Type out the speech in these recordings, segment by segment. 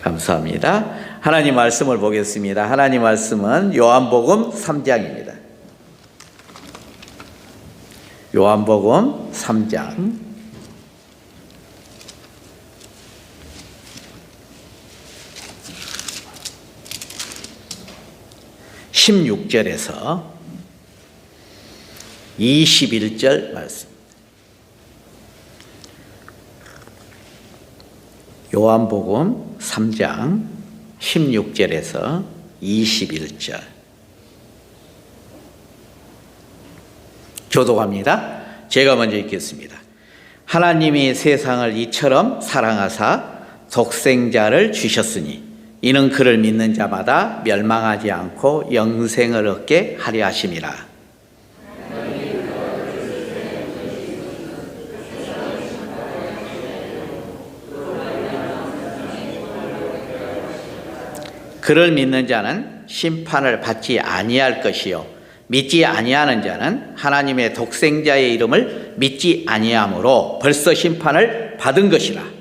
감사합니다. 하나님 말씀을 보겠습니다. 하나님 말씀은 요한복음 3장입니다. 요한복음 3장 16절에서 21절 말씀. 요한복음 3장 16절에서 21절. 교독합니다. 제가 먼저 읽겠습니다. 하나님이 세상을 이처럼 사랑하사 독생자를 주셨으니 이는 그를 믿는 자마다 멸망하지 않고 영생을 얻게 하려 하심이라. 그를 믿는 자는 심판을 받지 아니할 것이요 믿지 아니하는 자는 하나님의 독생자의 이름을 믿지 아니하므로 벌써 심판을 받은 것이라.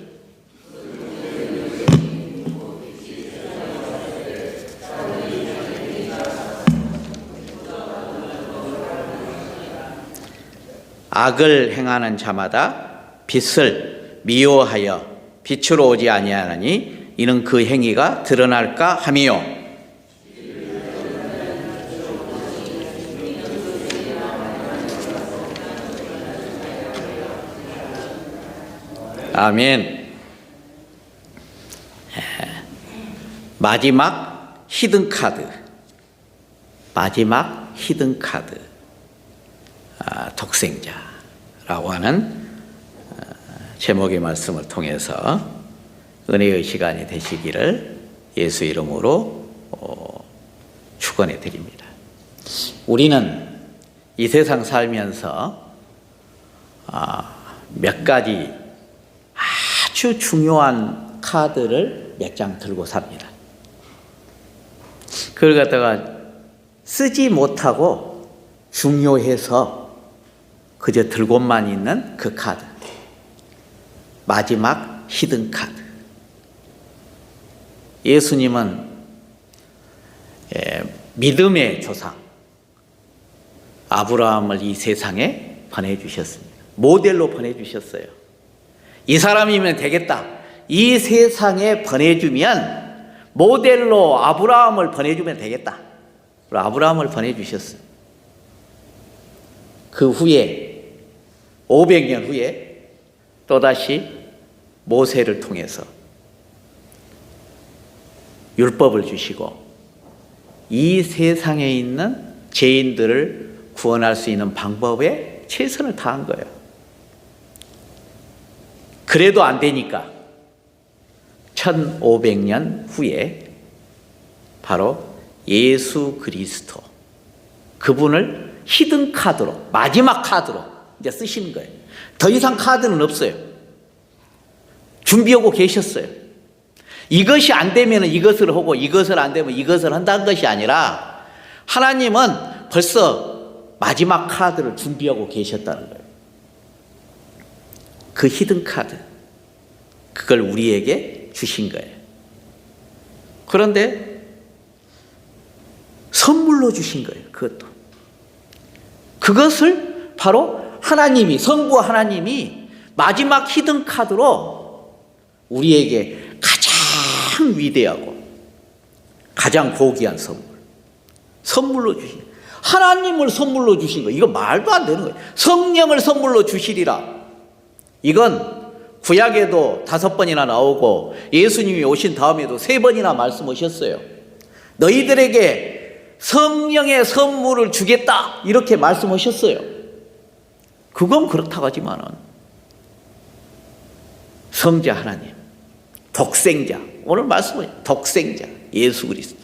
악을 행하는 자마다 빛을 미워하여 빛으로 오지 아니하느니 이는 그 행위가 드러날까 함이요. 아멘. 마지막 히든 카드. 마지막 히든 카드. 독생자라고 하는 제목의 말씀을 통해서 은혜의 시간이 되시기를 예수 이름으로 축원해 드립니다. 우리는 이 세상 살면서 몇 가지 아주 중요한 카드를 몇 장 들고 삽니다. 그걸 갖다가 쓰지 못하고 중요해서 그저 들고만 있는 그 카드. 마지막 히든 카드. 예수님은 믿음의 조상 아브라함을 이 세상에 보내주셨습니다. 모델로 보내주셨어요. 이 사람이면 되겠다. 이 세상에 보내주면 모델로 아브라함을 보내주면 되겠다. 아브라함을 보내주셨어요. 그 후에 500년 후에 또다시 모세를 통해서 율법을 주시고 이 세상에 있는 죄인들을 구원할 수 있는 방법에 최선을 다한 거예요. 그래도 안 되니까 1500년 후에 바로 예수 그리스도 그분을 히든 카드로 마지막 카드로 이제 쓰시는 거예요. 더 이상 카드는 없어요. 준비하고 계셨어요. 이것이 안 되면 이것을 하고 이것을 안 되면 이것을 한다는 것이 아니라 하나님은 벌써 마지막 카드를 준비하고 계셨다는 거예요. 그 히든 카드, 그걸 우리에게 주신 거예요. 그런데 선물로 주신 거예요. 그것을 바로 하나님이, 성부 하나님이 마지막 히든 카드로 우리에게 가장 위대하고 가장 고귀한 선물로 주신, 하나님을 선물로 주신 거예요. 이거 말도 안 되는 거예요. 성령을 선물로 주시리라. 이건 구약에도 5번이나 나오고 예수님이 오신 다음에도 3번이나 말씀하셨어요. 너희들에게 성령의 선물을 주겠다 이렇게 말씀하셨어요. 그건 그렇다고 하지만은 성자 하나님, 독생자, 오늘 말씀은 독생자 예수 그리스도,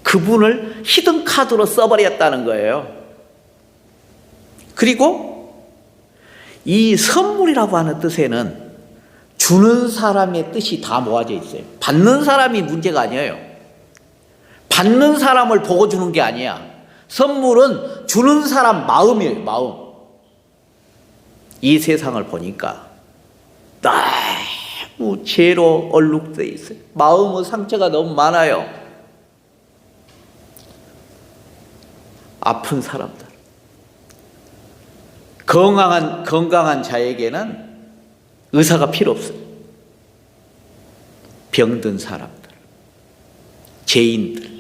그분을 히든 카드로 써버렸다는 거예요. 그리고 이 선물이라고 하는 뜻에는 주는 사람의 뜻이 다 모아져 있어요. 받는 사람이 문제가 아니에요. 받는 사람을 보고 주는 게 아니야. 선물은 주는 사람 마음이에요. 마음. 이 세상을 보니까 너무 죄로 얼룩져 있어요. 마음의 상처가 너무 많아요. 아픈 사람들, 건강한 자에게는 의사가 필요 없어요. 병든 사람들, 죄인들,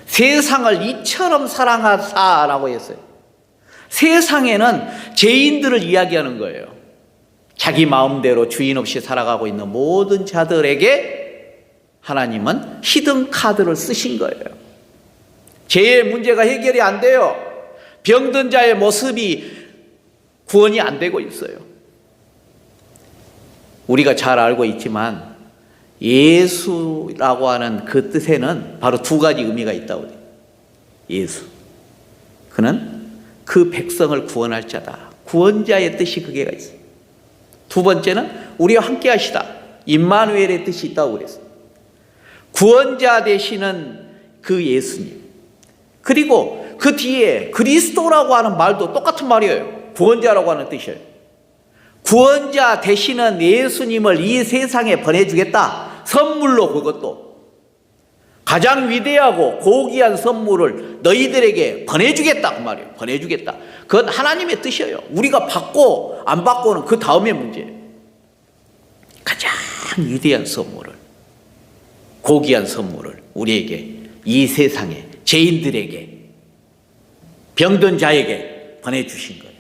세상을 이처럼 사랑하사라고 했어요. 세상에는 죄인들을 이야기하는 거예요. 자기 마음대로 주인 없이 살아가고 있는 모든 자들에게 하나님은 히든 카드를 쓰신 거예요. 죄의 문제가 해결이 안 돼요. 병든 자의 모습이 구원이 안 되고 있어요. 우리가 잘 알고 있지만 예수라고 하는 그 뜻에는 바로 두 가지 의미가 있다고 해요. 예수, 그는 그 백성을 구원할 자다. 구원자의 뜻이 그게 있어요. 두 번째는 우리와 함께 하시다. 임마누엘의 뜻이 있다고 그랬어요. 구원자 되시는 그 예수님, 그리고 그 뒤에 그리스도라고 하는 말도 똑같은 말이에요. 구원자라고 하는 뜻이에요. 구원자 되시는 예수님을 이 세상에 보내주겠다. 선물로, 그것도 가장 위대하고 고귀한 선물을 너희들에게 보내주겠다, 그 말이에요. 보내주겠다. 그건 하나님의 뜻이에요. 우리가 받고 안 받고는 그 다음의 문제예요. 가장 위대한 선물을, 고귀한 선물을 우리에게, 이 세상에 죄인들에게, 병든 자에게 보내주신 거예요.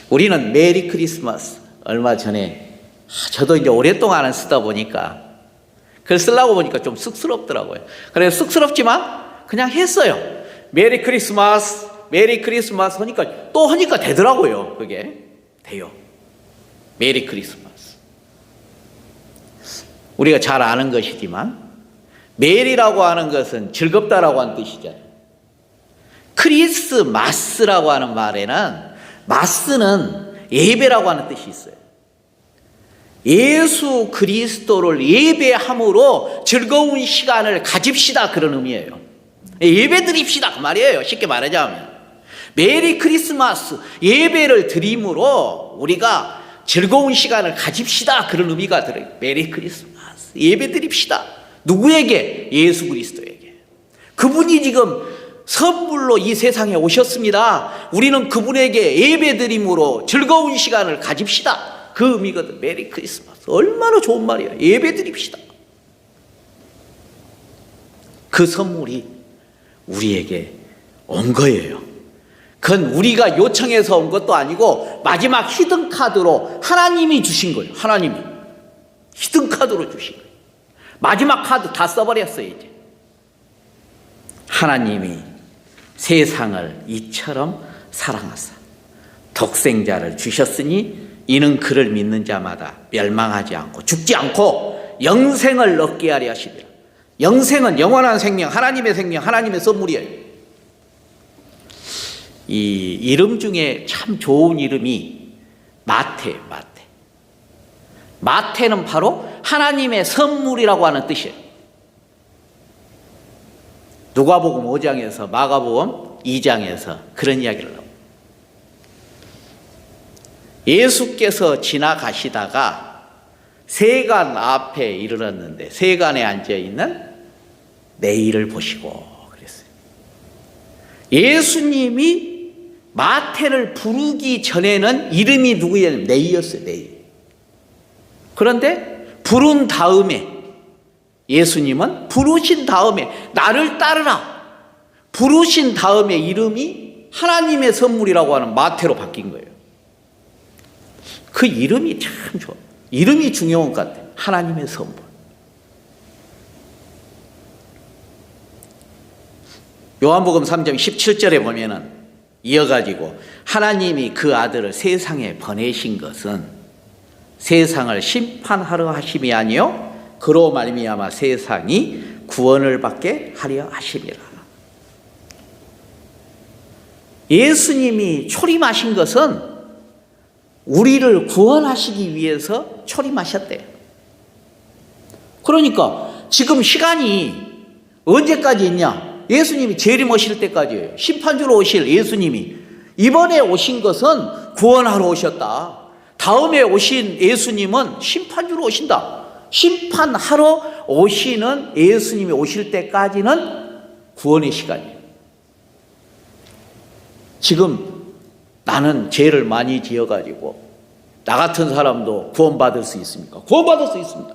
우리는 메리 크리스마스, 얼마 전에 저도 이제 오랫동안 안 쓰다 보니까 그걸 쓰려고 보니까 좀 쑥스럽더라고요. 그래서 쑥스럽지만 그냥 했어요. 메리 크리스마스, 메리 크리스마스 하니까 또 하니까 되더라고요. 그게 돼요. 메리 크리스마스. 우리가 잘 아는 것이지만 메리라고 하는 것은 즐겁다라고 하는 뜻이잖아요. 크리스마스라고 하는 말에는 마스는 예배라고 하는 뜻이 있어요. 예수 그리스도를 예배함으로 즐거운 시간을 가집시다, 그런 의미예요. 예배 드립시다, 그 말이에요. 쉽게 말하자면 메리 크리스마스, 예배를 드림으로 우리가 즐거운 시간을 가집시다, 그런 의미가 들어요. 메리 크리스마스, 예배 드립시다. 누구에게? 예수 그리스도에게. 그분이 지금 선물로 이 세상에 오셨습니다. 우리는 그분에게 예배 드림으로 즐거운 시간을 가집시다, 그 의미거든. 메리 크리스마스. 얼마나 좋은 말이야. 예배 드립시다. 그 선물이 우리에게 온 거예요. 그건 우리가 요청해서 온 것도 아니고 마지막 히든 카드로 하나님이 주신 거예요. 하나님이 히든 카드로 주신 거예요. 마지막 카드 다 써버렸어요. 이제 하나님이 세상을 이처럼 사랑하사 독생자를 주셨으니 이는 그를 믿는 자마다 멸망하지 않고 죽지 않고 영생을 얻게 하려 하시리라. 영생은 영원한 생명, 하나님의 생명, 하나님의 선물이에요. 이 이름 중에 참 좋은 이름이 마태예요. 마태는 바로 하나님의 선물이라고 하는 뜻이에요. 누가복음 5장에서 마가복음 2장에서 그런 이야기를 합니다. 예수께서 지나가시다가 세관 앞에 이르렀는데 세관에 앉아있는 네이를 보시고 그랬어요. 예수님이 마태를 부르기 전에는 이름이 누구였냐면 네이였어요. 네이. 그런데 부른 다음에 예수님은 부르신 다음에 나를 따르라, 부르신 다음에 이름이 하나님의 선물이라고 하는 마태로 바뀐 거예요. 그 이름이 참 좋아. 이름이 중요한 것 같아요. 하나님의 선물. 요한복음 3장 17절에 보면은 이어가지고 하나님이 그 아들을 세상에 보내신 것은 세상을 심판하려 하심이 아니요 그로 말미암아 세상이 구원을 받게 하려 하심이라. 예수님이 초림하신 것은 우리를 구원하시기 위해서 초림하셨대요. 그러니까 지금 시간이 언제까지 있냐? 예수님이 재림하실 때까지예요. 심판주로 오실 예수님이 이번에 오신 것은 구원하러 오셨다. 다음에 오신 예수님은 심판주로 오신다. 심판하러 오시는 예수님이 오실 때까지는 구원의 시간이에요. 지금 나는 죄를 많이 지어가지고 나 같은 사람도 구원받을 수 있습니까? 구원받을 수 있습니다.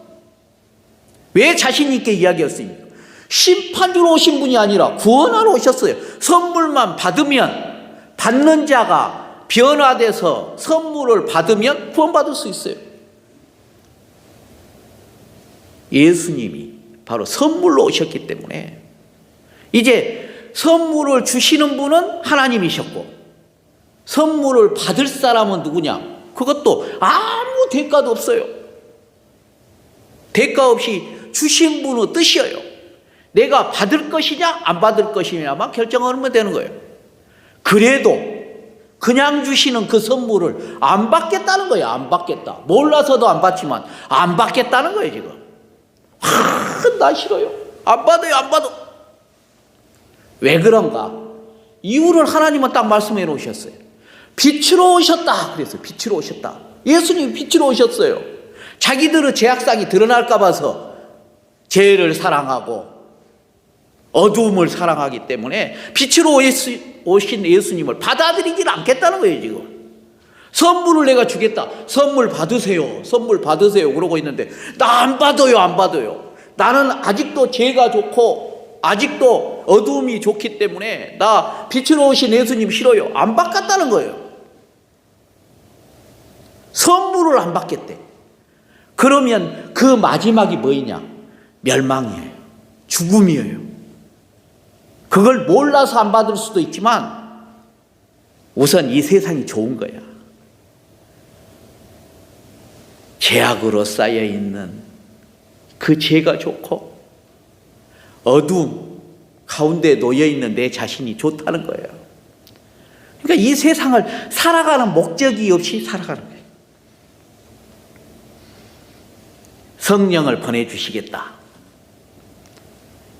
왜 자신 있게 이야기했습니까? 심판주로 오신 분이 아니라 구원하러 오셨어요. 선물만 받으면, 받는 자가 변화돼서 선물을 받으면 구원받을 수 있어요. 예수님이 바로 선물로 오셨기 때문에 이제 선물을 주시는 분은 하나님이셨고, 선물을 받을 사람은 누구냐? 그것도 아무 대가도 없어요. 대가 없이 주신 분의 뜻이에요. 내가 받을 것이냐 안 받을 것이냐만 결정하면 되는 거예요. 그래도 그냥 주시는 그 선물을 안 받겠다는 거예요. 안 받겠다. 몰라서도 안 받지만 안 받겠다는 거예요. 지금 나 싫어요. 안 받아요. 안 받아. 왜 그런가? 이유를 하나님은 딱 말씀해 놓으셨어요. 빛으로 오셨다. 그래서 빛으로 오셨다. 예수님이 빛으로 오셨어요. 자기들의 죄악상이 드러날까 봐서 죄를 사랑하고 어두움을 사랑하기 때문에 빛으로 오신 예수님을 받아들이질 않겠다는 거예요. 지금 선물을 내가 주겠다. 선물 받으세요. 선물 받으세요. 그러고 있는데 나 안 받아요. 안 받아요. 나는 아직도 죄가 좋고 아직도 어두움이 좋기 때문에 나 빛으로 오신 예수님 싫어요. 안 받겠다는 거예요. 선물을 안 받겠대. 그러면 그 마지막이 뭐이냐? 멸망이에요. 죽음이에요. 그걸 몰라서 안 받을 수도 있지만 우선 이 세상이 좋은 거야. 죄악으로 쌓여있는 그 죄가 좋고 어두움 가운데 놓여있는 내 자신이 좋다는 거예요. 그러니까 이 세상을 살아가는 목적이 없이 살아가는 거예요. 성령을 보내주시겠다.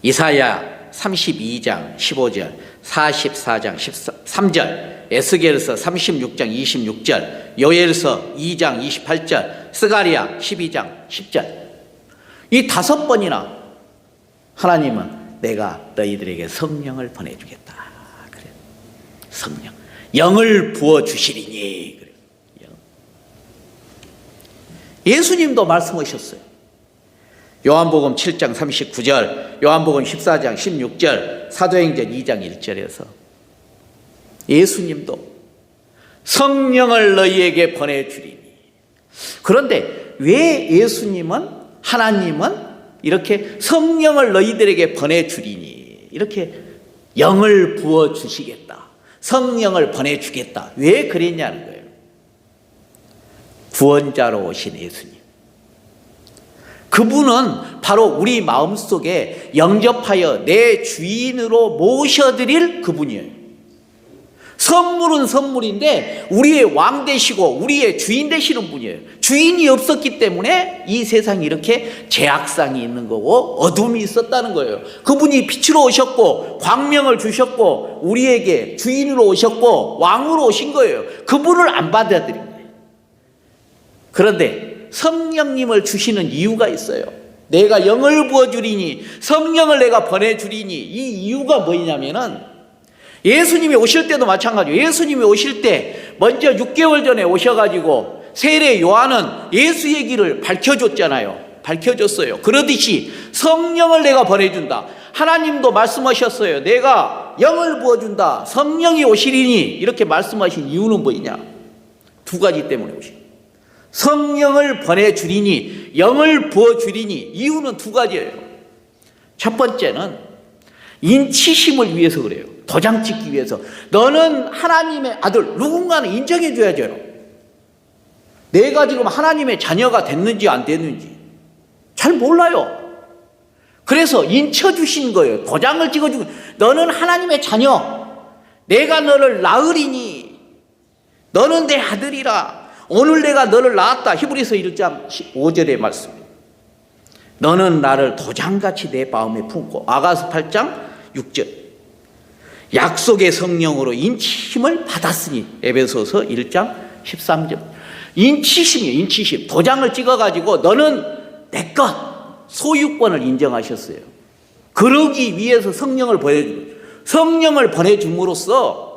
이사야 32장 15절, 44장 13절, 에스겔서 36장 26절, 요엘서 2장 28절, 스가랴 12장 10절. 이 5번이나 하나님은 내가 너희들에게 성령을 보내주겠다. 그래. 성령. 영을 부어주시리니. 그래. 예수님도 말씀하셨어요. 요한복음 7장 39절, 요한복음 14장 16절, 사도행전 2장 1절에서 예수님도 성령을 너희에게 보내주리니. 그런데 왜 예수님은, 하나님은 이렇게 성령을 너희들에게 보내주리니, 이렇게 영을 부어주시겠다, 성령을 보내주겠다, 왜 그랬냐는 거예요. 구원자로 오신 예수님, 그분은 바로 우리 마음속에 영접하여 내 주인으로 모셔드릴 그분이에요. 선물은 선물인데 우리의 왕 되시고 우리의 주인 되시는 분이에요. 주인이 없었기 때문에 이 세상에 이렇게 죄악상이 있는 거고 어둠이 있었다는 거예요. 그분이 빛으로 오셨고 광명을 주셨고 우리에게 주인으로 오셨고 왕으로 오신 거예요. 그분을 안 받아들인 거예요. 그런데 성령님을 주시는 이유가 있어요. 내가 영을 부어주리니, 성령을 내가 보내주리니, 이 이유가 뭐냐면은 예수님이 오실 때도 마찬가지예요. 예수님이 오실 때 먼저 6개월 전에 오셔가지고 세례 요한은 예수 얘기를 밝혀줬잖아요. 밝혀줬어요. 그러듯이 성령을 내가 보내준다. 하나님도 말씀하셨어요. 내가 영을 부어준다. 성령이 오시리니. 이렇게 말씀하신 이유는 뭐냐? 2가지 때문에 오신. 성령을 보내주리니, 영을 부어주리니. 이유는 2가지예요. 첫 번째는 인치심을 위해서 그래요. 도장 찍기 위해서. 너는 하나님의 아들, 누군가는 인정해 줘야죠. 내가 지금 하나님의 자녀가 됐는지 안 됐는지 잘 몰라요. 그래서 인쳐주신 거예요. 도장을 찍어주고, 너는 하나님의 자녀, 내가 너를 낳으리니 너는 내 아들이라. 오늘 내가 너를 낳았다. 히브리서 1장 5절의 말씀. 너는 나를 도장같이 내 마음에 품고. 아가서 8장 6절. 약속의 성령으로 인침을 받았으니. 에베소서 1장 13절. 인치심이에요. 인치심. 도장을 찍어가지고 너는 내 것, 소유권을 인정하셨어요. 그러기 위해서 성령을 보내줌으로써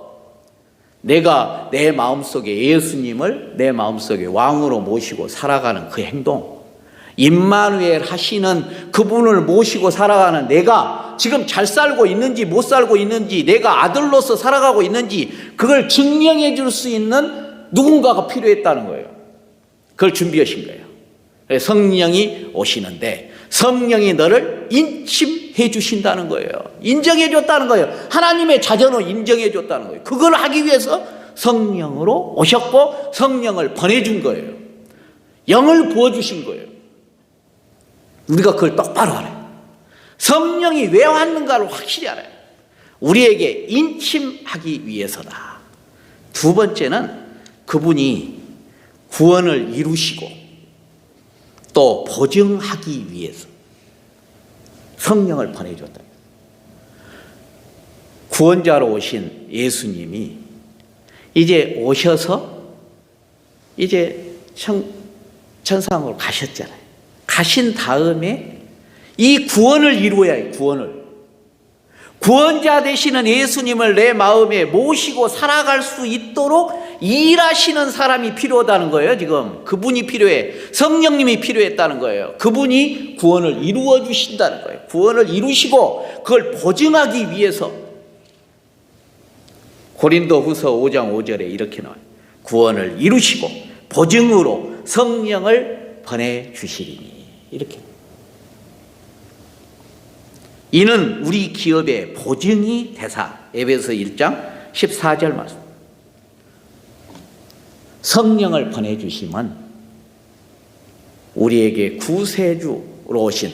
내가 내 마음속에 예수님을 내 마음속에 왕으로 모시고 살아가는 그 행동, 임마누엘 하시는 그분을 모시고 살아가는 내가 지금 잘 살고 있는지 못 살고 있는지, 내가 아들로서 살아가고 있는지 그걸 증명해 줄 수 있는 누군가가 필요했다는 거예요. 그걸 준비하신 거예요. 성령이 오시는데 성령이 너를 인침해 주신다는 거예요. 인정해 줬다는 거예요. 하나님의 자전을 인정해 줬다는 거예요. 그걸 하기 위해서 성령으로 오셨고 성령을 보내준 거예요. 영을 부어주신 거예요. 우리가 그걸 똑바로 알아요. 성령이 왜 왔는가를 확실히 알아요. 우리에게 인침하기 위해서다. 두 번째는 그분이 구원을 이루시고 또 보증하기 위해서 성령을 보내줬다. 구원자로 오신 예수님이 이제 오셔서 이제 천상으로 가셨잖아요. 가신 다음에 이 구원을 이루어야 해요. 구원자 되시는 예수님을 내 마음에 모시고 살아갈 수 있도록 일하시는 사람이 필요하다는 거예요. 지금 그분이 필요해. 성령님이 필요했다는 거예요. 그분이 구원을 이루어 주신다는 거예요. 구원을 이루시고 그걸 보증하기 위해서 고린도후서 5장 5절에 이렇게 나와요. 구원을 이루시고 보증으로 성령을 보내주시리니, 이렇게. 이는 우리 기업의 보증이 되사. 에베소 1장 14절 말씀. 성령을 보내주시면 우리에게 구세주로 오신,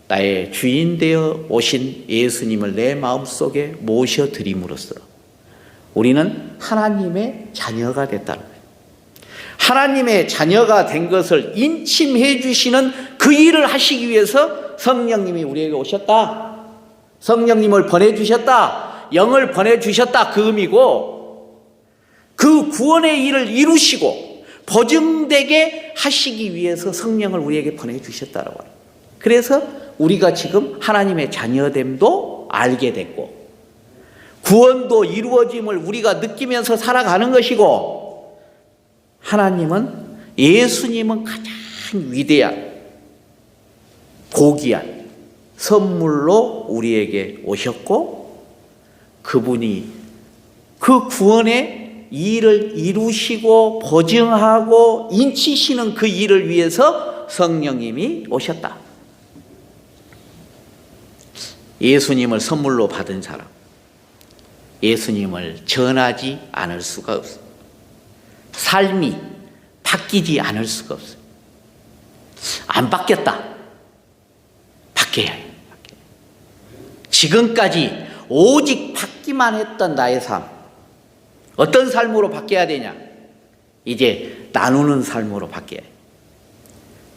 나의 주인 되어 오신 예수님을 내 마음속에 모셔드림으로써 우리는 하나님의 자녀가 됐다는 거예요. 하나님의 자녀가 된 것을 인침해 주시는 그 일을 하시기 위해서 성령님이 우리에게 오셨다. 성령님을 보내주셨다. 영을 보내주셨다. 그 의미고, 그 구원의 일을 이루시고 보증되게 하시기 위해서 성령을 우리에게 보내주셨다라고 해요. 그래서 우리가 지금 하나님의 자녀됨도 알게 됐고 구원도 이루어짐을 우리가 느끼면서 살아가는 것이고, 예수님은 가장 위대한 고귀한 선물로 우리에게 오셨고, 그분이 그 구원의 일을 이루시고 보증하고 인치시는 그 일을 위해서 성령님이 오셨다. 예수님을 선물로 받은 사람, 예수님을 전하지 않을 수가 없어요. 삶이 바뀌지 않을 수가 없어요. 안 바뀌었다. 바뀌어야 해요. 지금까지 오직 받기만 했던 나의 삶, 어떤 삶으로 바뀌어야 되냐? 이제 나누는 삶으로 바뀌어야 해요.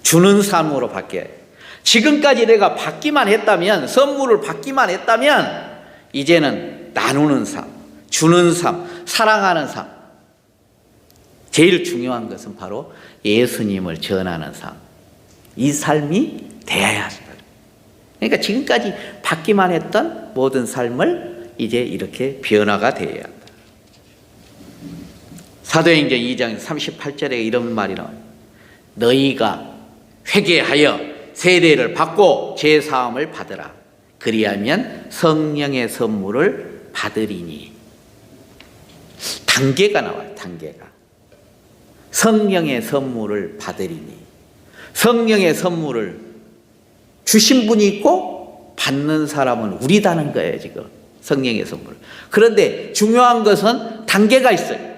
주는 삶으로 바뀌어야 해요. 지금까지 내가 받기만 했다면, 선물을 받기만 했다면, 이제는 나누는 삶, 주는 삶, 사랑하는 삶. 제일 중요한 것은 바로 예수님을 전하는 삶. 이 삶이 되어야 한다. 그러니까 지금까지 받기만 했던 모든 삶을 이제 이렇게 변화가 되어야 한다. 사도행전 2장 38절에 이런 말이 나와요. 너희가 회개하여 세례를 받고 제사함을 받으라. 그리하면 성령의 선물을 받으리니. 단계가 나와요. 단계가. 성령의 선물을 받으리니. 성령의 선물을 주신 분이 있고 받는 사람은 우리다는 거예요. 지금 성령의 선물. 그런데 중요한 것은 단계가 있어요.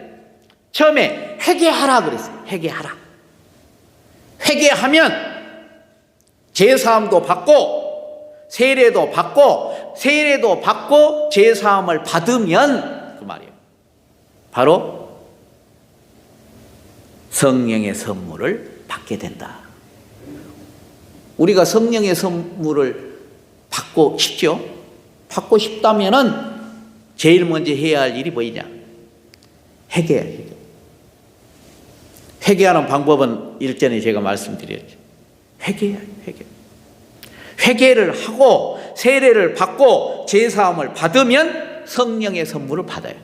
처음에 회개하라 그랬어요. 회개하라. 회개하면 제사함도 받고 세례도 받고 제사함을 받으면, 그 말이에요. 바로 성령의 선물을 받게 된다. 우리가 성령의 선물을 받고 싶죠? 받고 싶다면은 제일 먼저 해야 할 일이 뭐냐? 회개예요. 회개하는 방법은 일전에 제가 말씀드렸죠. 회개해요, 회개. 회개를 하고 세례를 받고 죄사함을 받으면 성령의 선물을 받아요.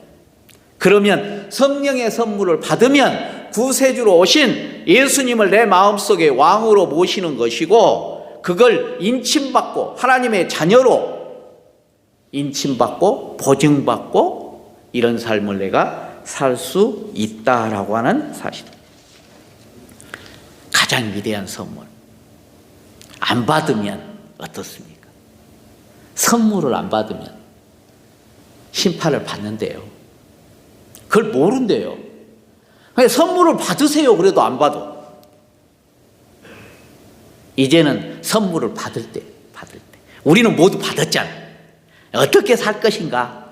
그러면 성령의 선물을 받으면 구세주로 오신 예수님을 내 마음속에 왕으로 모시는 것이고, 그걸 인침받고 하나님의 자녀로 인침받고 보증받고 이런 삶을 내가 살 수 있다라고 하는 사실. 가장 위대한 선물. 안 받으면 어떻습니까? 선물을 안 받으면 심판을 받는데요. 그걸 모른대요. 선물을 받으세요. 그래도 안 받아. 이제는 선물을 받을 때. 우리는 모두 받았잖아. 어떻게 살 것인가?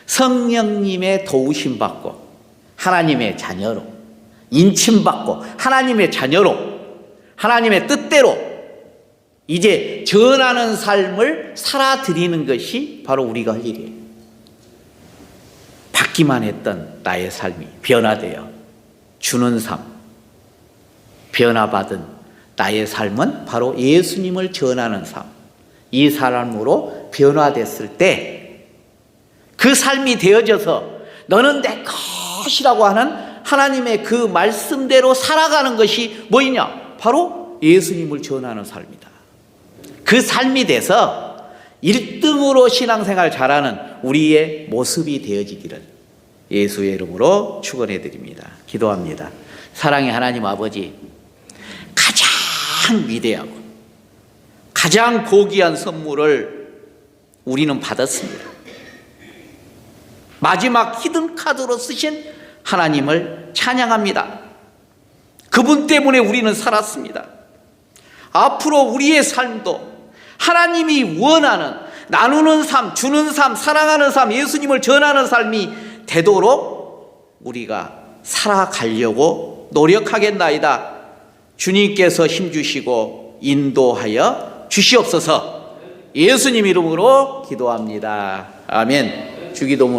성령님의 도우심 받고 하나님의 자녀로, 인침받고 하나님의 자녀로, 하나님의 뜻대로 이제 전하는 삶을 살아드리는 것이 바로 우리가 할 일이에요. 받기만 했던 나의 삶이 변화되어 주는 삶, 변화받은 나의 삶은 바로 예수님을 전하는 삶, 이 사람으로 변화됐을 때 그 삶이 되어져서 너는 내 것이라고 하는 하나님의 그 말씀대로 살아가는 것이 뭐냐? 바로 예수님을 전하는 삶이다. 그 삶이 돼서 1등으로 신앙생활 잘하는 우리의 모습이 되어지기를 예수의 이름으로 축원해 드립니다. 기도합니다. 사랑의 하나님 아버지, 가장 위대하고 가장 고귀한 선물을 우리는 받았습니다. 마지막 히든카드로 쓰신 하나님을 찬양합니다. 그분 때문에 우리는 살았습니다. 앞으로 우리의 삶도 하나님이 원하는 나누는 삶, 주는 삶, 사랑하는 삶, 예수님을 전하는 삶이 되도록 우리가 살아가려고 노력하겠나이다. 주님께서 힘주시고 인도하여 주시옵소서. 예수님 이름으로 기도합니다. 아멘. 주기도문